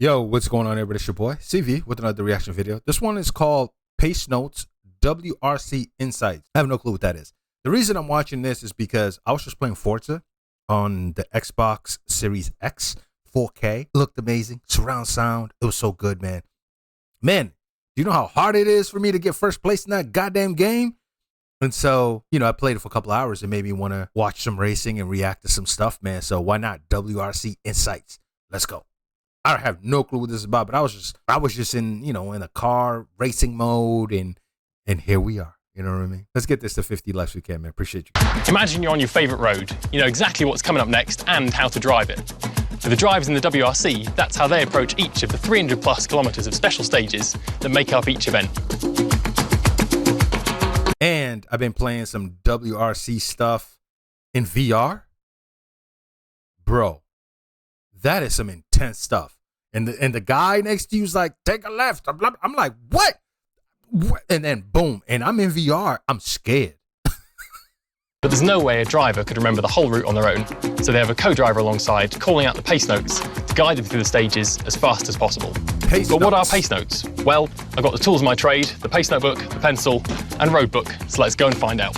Yo, what's going on, everybody? It's your boy CV with another reaction video. This one is called PACENOTES WRC Insights. I have no clue what that is. The reason I'm watching this is because I was just playing Forza on the Xbox Series X 4K. It looked amazing. Surround sound. It was so good, man. Man, do you know how hard it is for me to get first place in that goddamn game? And so, I played it for a couple hours and made me want to watch some racing and react to some stuff, man. So why not WRC Insights? Let's go. I have no clue what this is about, but I was just in, in a car racing mode, and here we are. You know what I mean? Let's get this to 50 likes we can, man. Appreciate you. Imagine you're on your favorite road. You know exactly what's coming up next and how to drive it. For the drivers in the WRC, that's how they approach each of the 300 plus kilometers of special stages that make up each event. And I've been playing some WRC stuff in VR. Bro, that is some intense stuff. And the guy next to you is like, take a left. I'm like, what? And then boom. And I'm in VR. I'm scared. But there's no way a driver could remember the whole route on their own. So they have a co-driver alongside, calling out the pace notes to guide them through the stages as fast as possible. But what are pace notes? Well, I've got the tools of my trade, the pace notebook, the pencil, and road book. So let's go and find out.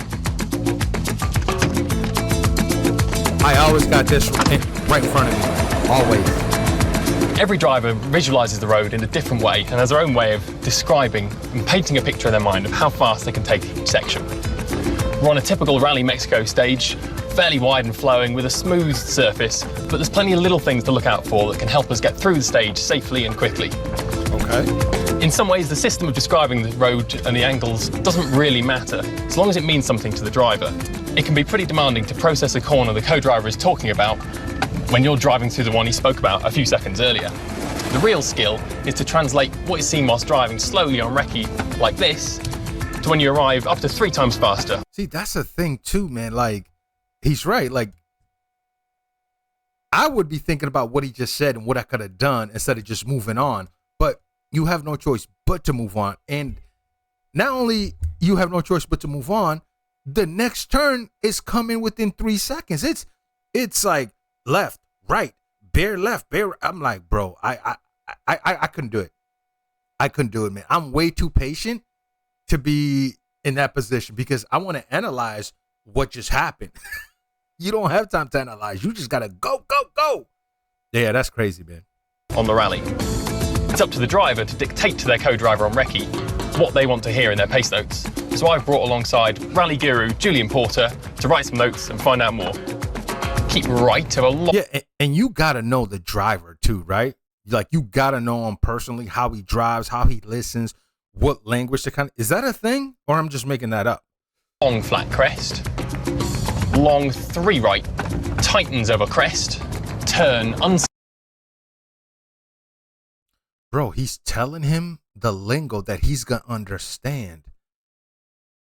I always got this right in front of me. Always. Every driver visualizes the road in a different way and has their own way of describing and painting a picture in their mind of how fast they can take each section. We're on a typical Rally Mexico stage, fairly wide and flowing with a smooth surface, but there's plenty of little things to look out for that can help us get through the stage safely and quickly. Okay. In some ways, the system of describing the road and the angles doesn't really matter, as long as it means something to the driver. It can be pretty demanding to process a corner the co-driver is talking about when you're driving through the one he spoke about a few seconds earlier. The real skill is to translate what is seen whilst driving slowly on recce like this to when you arrive up to 3 times faster. See, that's a thing too, man. Like, he's right. Like, I would be thinking about what he just said and what I could have done instead of just moving on. But you have no choice but to move on. And not only you have no choice but to move on, the next turn is coming within 3 seconds. It's like left, right, bare left, bare. I'm like, bro, I couldn't do it. I couldn't do it, man. I'm way too patient to be in that position because I want to analyze what just happened. You don't have time to analyze. You just gotta go. Yeah, that's crazy, man. On the rally, it's up to the driver to dictate to their co-driver on recce what they want to hear in their pace notes. So I've brought alongside rally guru Julian Porter to write some notes and find out more. Keep right of a lot. Yeah, and you gotta know the driver too, right? Like, you gotta know him personally, how he drives, how he listens, what language to kind of. Is that a thing, or I'm just making that up? Long flat crest, long 3 right, tightens over crest, turn Bro, he's telling him the lingo that he's gonna understand.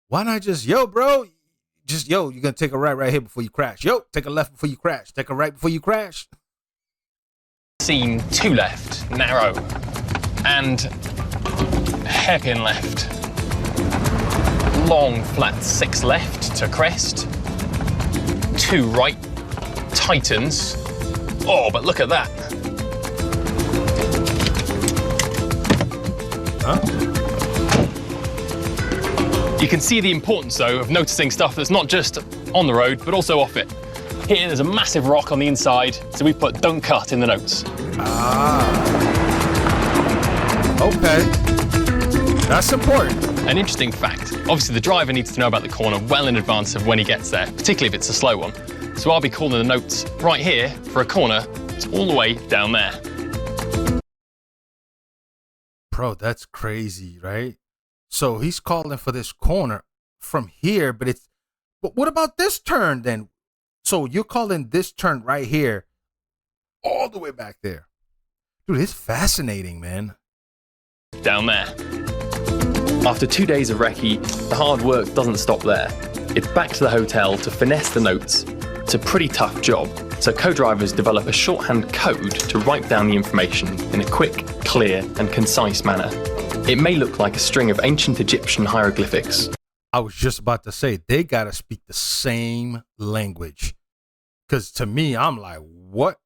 Why not just, yo, bro, just, yo, you're gonna take a right here before you crash. Yo, take a left before you crash. Take a right before you crash. Scene 2 left, narrow, and hairpin left. Long flat 6 left to crest. 2 right, tightens. Oh, but look at that. Huh? You can see the importance, though, of noticing stuff that's not just on the road, but also off it. Here, there's a massive rock on the inside, so we put "don't cut" in the notes. Ah. Okay. That's important. An interesting fact. Obviously, the driver needs to know about the corner well in advance of when he gets there, particularly if it's a slow one. So I'll be calling the notes right here for a corner that's all the way down there. Bro, that's crazy, right? So he's calling for this corner from here, but what about this turn then? So you're calling this turn right here all the way back there. Dude, it's fascinating, man. Down there. After 2 days of recce, the hard work doesn't stop there. It's back to the hotel to finesse the notes. It's a pretty tough job, so co-drivers develop a shorthand code to write down the information in a quick, clear, and concise manner. It may look like a string of ancient Egyptian hieroglyphics. I was just about to say, they gotta speak the same language. Because to me, I'm like, what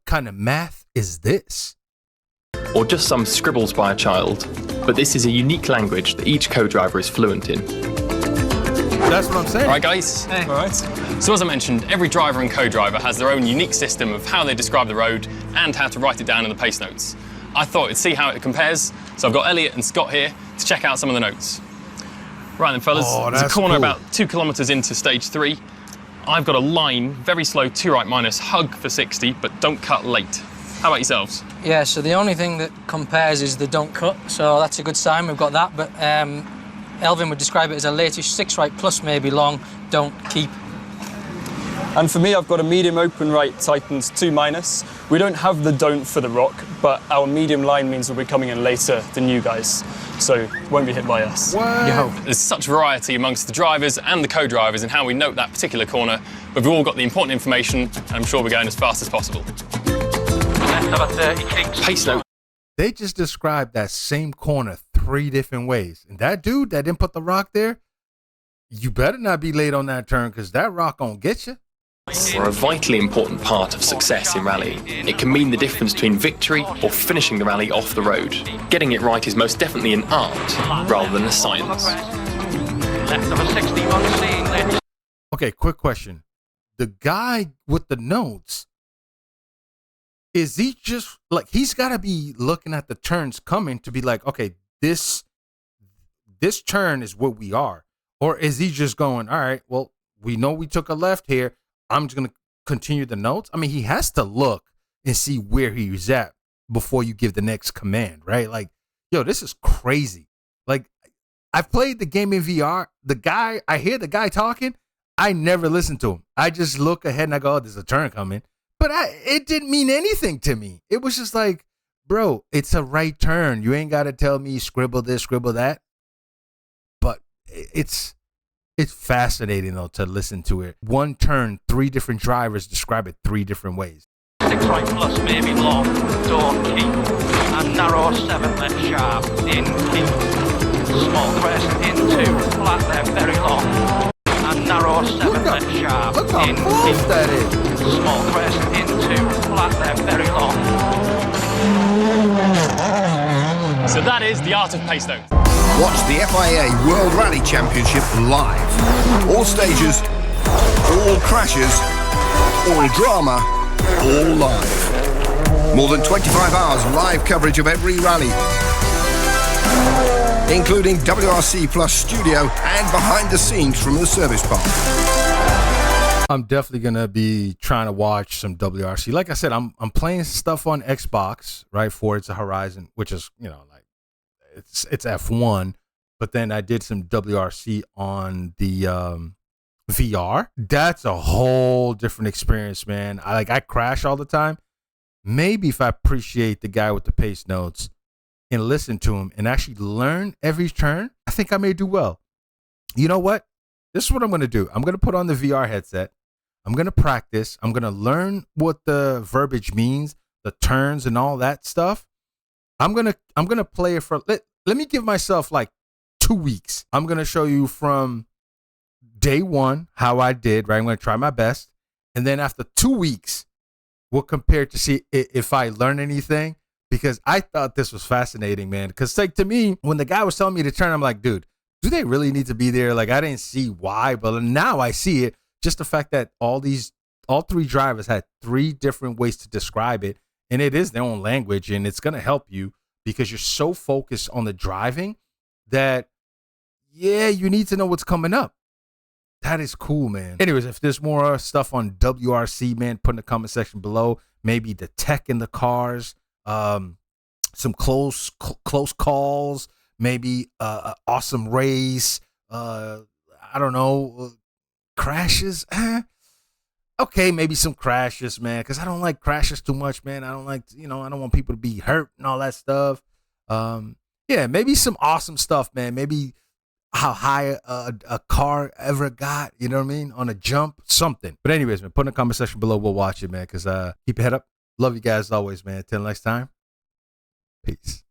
kind of math is this? or just some scribbles by a child, but this is a unique language that each co-driver is fluent in. That's what I'm saying. All right, guys. Hey. All right. So as I mentioned, every driver and co-driver has their own unique system of how they describe the road and how to write it down in the pace notes. I thought I'd see how it compares, so I've got Elliot and Scott here to check out some of the notes. Right then, fellas, there's a corner cool. about 2 kilometres into stage 3. I've got a line, very slow, 2 right minus, hug for 60, but don't cut late. How about yourselves? Yeah, so the only thing that compares is the don't cut, so that's a good sign, we've got that, but Elvin would describe it as a latish 6 right plus maybe long, don't keep. And for me, I've got a medium open right tightens 2 minus. We don't have the don't for the rock, but our medium line means we'll be coming in later than you guys, so it won't be hit by us. What? You hope. There's such variety amongst the drivers and the co-drivers in how we note that particular corner, but we've all got the important information, and I'm sure we're going as fast as possible. Left of a 30 keeps. Pace note. They just described that same corner 3 different ways. And that dude that didn't put the rock there, you better not be late on that turn, because that rock gonna get you. Are a vitally important part of success in rallying. It can mean the difference between victory or finishing the rally off the road. Getting it right is most definitely an art rather than a science. Left of a 61 seeing left. Okay, quick question. The guy with the notes, is he just like, he's got to be looking at the turns coming to be like, okay, this turn is what we are. Or is he just going, all right, well, we know we took a left here. I'm just going to continue the notes. I mean, he has to look and see where he's at before you give the next command, right? Like, yo, this is crazy. Like, I've played the game in VR. I hear the guy talking. I never listen to him. I just look ahead and I go, oh, there's a turn coming. But it didn't mean anything to me. It was just like, bro, it's a right turn. You ain't got to tell me scribble this, scribble that. But it's fascinating, though, to listen to it. One turn, 3 different drivers describe it 3 different ways. 6 right plus, maybe long, don't keep. And narrow 7 left sharp, in keep. Small crest, into, flat left, very long. And narrow 7 left sharp, Look how in close keep. that is. Small crest, into, flat left, very long. So that is the art of pace note. Watch the FIA World Rally Championship live. All stages, all crashes, all drama, all live. More than 25 hours live coverage of every rally, including WRC Plus studio and behind the scenes from the service park. I'm definitely gonna be trying to watch some WRC. Like I said, I'm playing stuff on Xbox, right? Forza Horizon, which is, you know, like it's F1, but then I did some WRC on the VR. That's a whole different experience, man. I crash all the time. Maybe if I appreciate the guy with the pace notes and listen to him and actually learn every turn, I think I may do well. You know what? This is what I'm going to do. I'm going to put on the VR headset. I'm going to practice. I'm going to learn what the verbiage means, the turns and all that stuff. I'm going to play it for, let me give myself like 2 weeks. I'm going to show you from day 1 how I did, right? I'm going to try my best. And then after 2 weeks, we'll compare to see if I learn anything, because I thought this was fascinating, man. Because like, to me, when the guy was telling me to turn, I'm like, dude, do they really need to be there? Like, I didn't see why, but now I see it. Just the fact that all 3 drivers had 3 different ways to describe it, and it is their own language, and it's going to help you because you're so focused on the driving that, yeah, you need to know what's coming up. That is cool, man. Anyways, if there's more stuff on WRC, man, put in the comment section below. Maybe the tech in the cars, some close calls, maybe an awesome race. I don't know, crashes. Okay, maybe some crashes, man, because I don't like crashes too much, man. I don't like, I don't want people to be hurt and all that stuff. Yeah, maybe some awesome stuff, man. Maybe how high a car ever got, you know what I mean, on a jump, something. But anyways, man, put in the comment section below. We'll watch it, man, because keep your head up. Love you guys always, man. Till next time, peace.